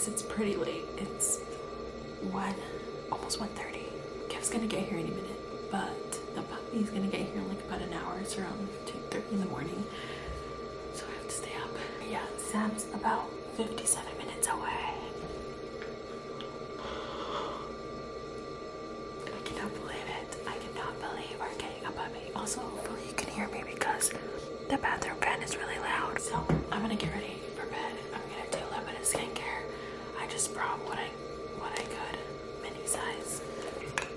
because it's pretty late. It's almost 1:30. Kev's gonna get here any minute, but the puppy's gonna get here in like about an hour. It's around 2:30 in the morning, so I have to stay up. Yeah, Sam's about 57 minutes away. I cannot believe it. I cannot believe we're getting a puppy. Also, hopefully you can hear me because the bathroom fan is really loud. So I'm gonna get ready for bed. I'm gonna do a little bit of skincare. I just brought what I could, mini size.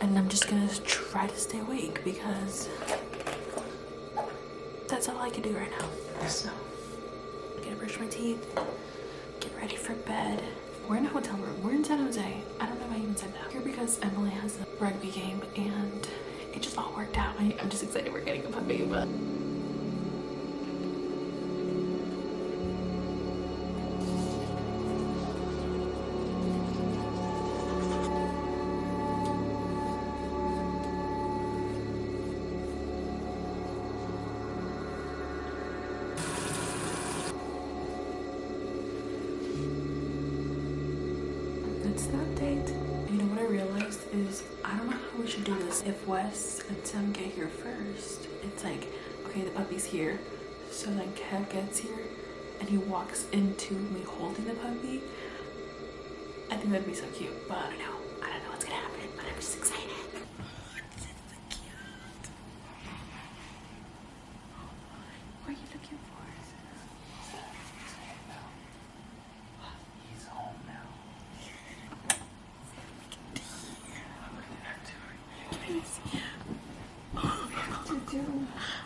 And I'm just gonna try to stay awake because that's all I can do right now. So I'm gonna brush my teeth, get ready for bed. We're in a hotel room. We're in San Jose. I don't know if I even said that. Here because Emily has a rugby game and it just all worked out. I'm just excited we're getting a puppy, but it's that date. You know what I realized is I don't know how we should do this. If Wes and Sam get here first, it's like, okay, the puppy's here. So then Kev gets here and he walks into me holding the puppy. I think that'd be so cute, but I don't know what's gonna happen, but I'm just excited. This is so cute. What are you looking for? He's home now.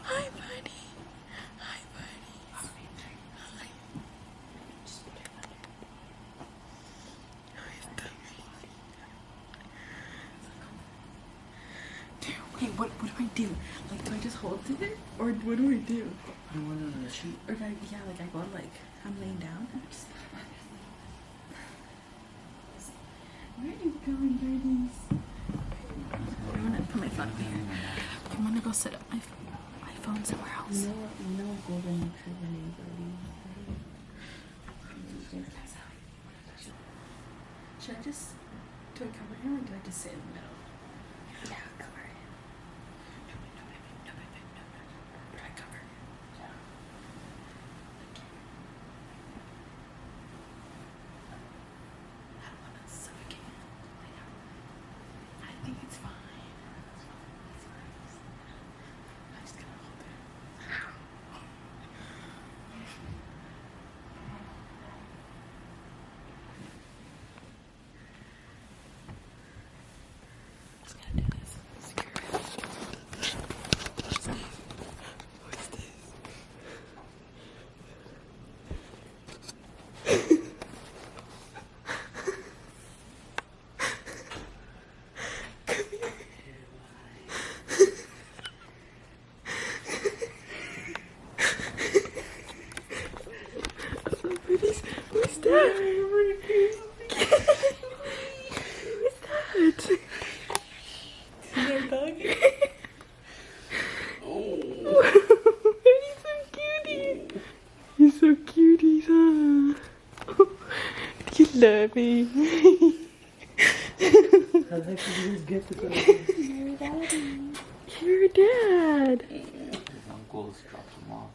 Hi, buddy. Hi, buddy. Hi. Hey, what do I do? Like, do I just hold to it? Or what do I do? You want it on the sheet? Or like, yeah, like I go like, I'm laying down. Where are you going, birdies? I'm gonna put my phone here. I'm gonna go set up my phone somewhere else. No golden retriever birdie. Should I just, do I cover him or do I just sit in the middle? Yeah, cover him. No. Do I cover him? Yeah. I don't want to suffocate him. I think it's fine. I'm just gonna hold it. Just gonna do this. Secure it. What's this? Who's that? Who's that? Is our doggy? Oh. He's so cutie. He's so cutie, huh? You love him. I'd like to do his gift to Your daddy. Your dad. his uncles dropped him off.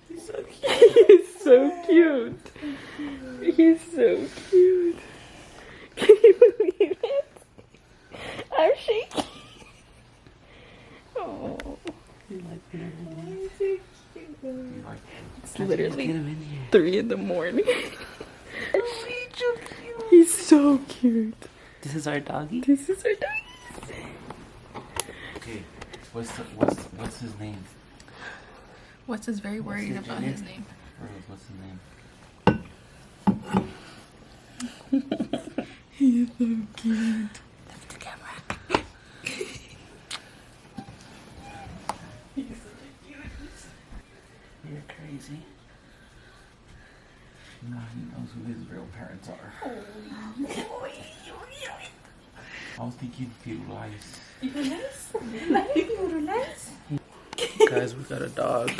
He's so cute. He's so cute. He's so cute. Can you believe it? I'm shaking. Oh, You like him? he's so cute. You like him? It's Get literally him in here. 3 in the morning. He's so cute. This is our doggy? This is our dog. Okay. What's his name? Wes is very worried What's his about name? his name. Rose, what's his name? He's so cute. Look at the camera. He's so cute. You're crazy. No, he knows who his real parents are. I was thinking Firulais. Guys, we got a dog.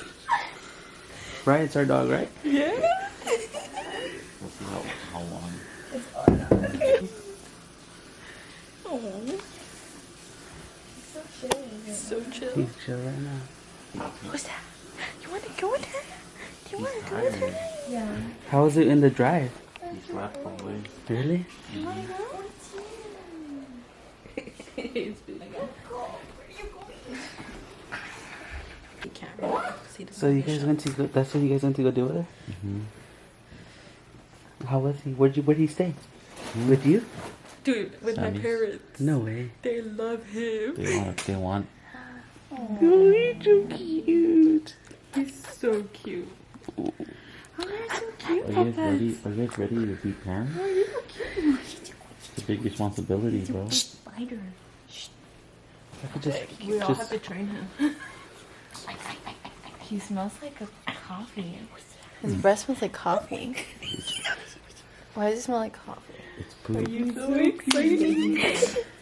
Right? It's our dog, right? Yeah. We'll see how long So chill. He's chill right now. Who's that? You want to go with her? Do you want to go with her? Yeah. How was it in the drive? He's left away. Really? You want to go? You can't really see the So you guys went to go, that's what you guys went to go do with her? How was he? Where did he stay? With you? Dude, with my Sammy's. parents. No way. They love him. They want. Oh, he's so cute. He's so cute. Oh, you're so cute, Are you guys ready to be parents? Oh, you're so cute. It's a big responsibility, bro. Spider. I could We all have to train him. He smells like a coffee. His breath smells like coffee. Why does it smell like coffee? It's poop. You're so excited.